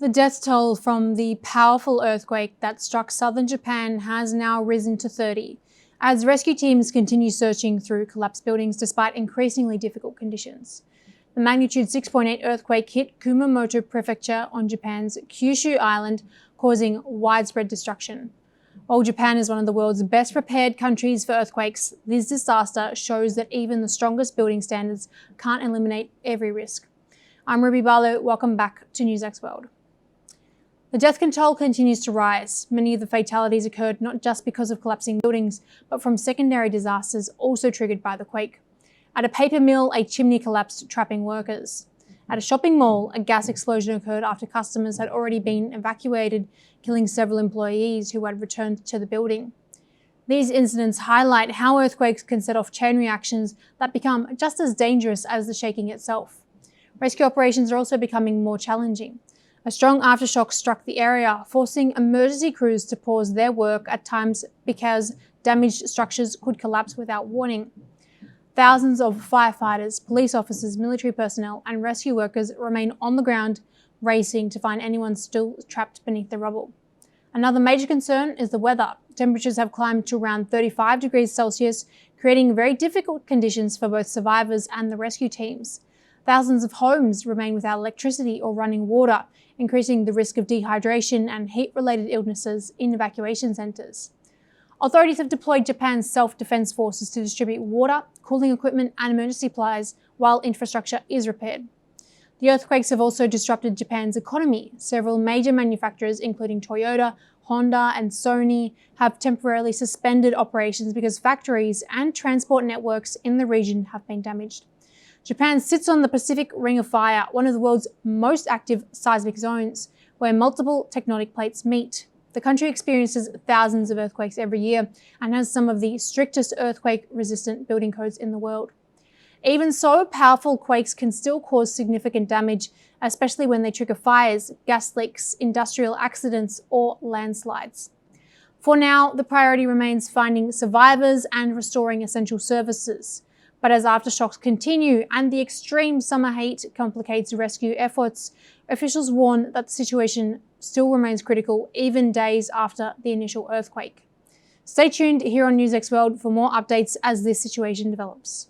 The death toll from the powerful earthquake that struck southern Japan has now risen to 30, as rescue teams continue searching through collapsed buildings despite increasingly difficult conditions. The magnitude 6.8 earthquake hit Kumamoto Prefecture on Japan's Kyushu island, causing widespread destruction. While Japan is one of the world's best prepared countries for earthquakes, this disaster shows that even the strongest building standards can't eliminate every risk. I'm Ruby Barlow, welcome back to NewsX World. The death toll continues to rise. Many of the fatalities occurred not just because of collapsing buildings, but from secondary disasters also triggered by the quake. At a paper mill, a chimney collapsed, trapping workers. At a shopping mall, a gas explosion occurred after customers had already been evacuated, killing several employees who had returned to the building. These incidents highlight how earthquakes can set off chain reactions that become just as dangerous as the shaking itself. Rescue operations are also becoming more challenging. A strong aftershock struck the area, forcing emergency crews to pause their work at times because damaged structures could collapse without warning. Thousands of firefighters, police officers, military personnel, and rescue workers remain on the ground, racing to find anyone still trapped beneath the rubble. Another major concern is the weather. Temperatures have climbed to around 35 degrees Celsius, creating very difficult conditions for both survivors and the rescue teams. Thousands of homes remain without electricity or running water, increasing the risk of dehydration and heat-related illnesses in evacuation centres. Authorities have deployed Japan's self-defence forces to distribute water, cooling equipment and emergency supplies while infrastructure is repaired. The earthquakes have also disrupted Japan's economy. Several major manufacturers, including Toyota, Honda and Sony, have temporarily suspended operations because factories and transport networks in the region have been damaged. Japan sits on the Pacific Ring of Fire, one of the world's most active seismic zones, where multiple tectonic plates meet. The country experiences thousands of earthquakes every year and has some of the strictest earthquake-resistant building codes in the world. Even so, powerful quakes can still cause significant damage, especially when they trigger fires, gas leaks, industrial accidents, or landslides. For now, the priority remains finding survivors and restoring essential services. But as aftershocks continue and the extreme summer heat complicates rescue efforts, officials warn that the situation still remains critical even days after the initial earthquake. Stay tuned here on NewsX World for more updates as this situation develops.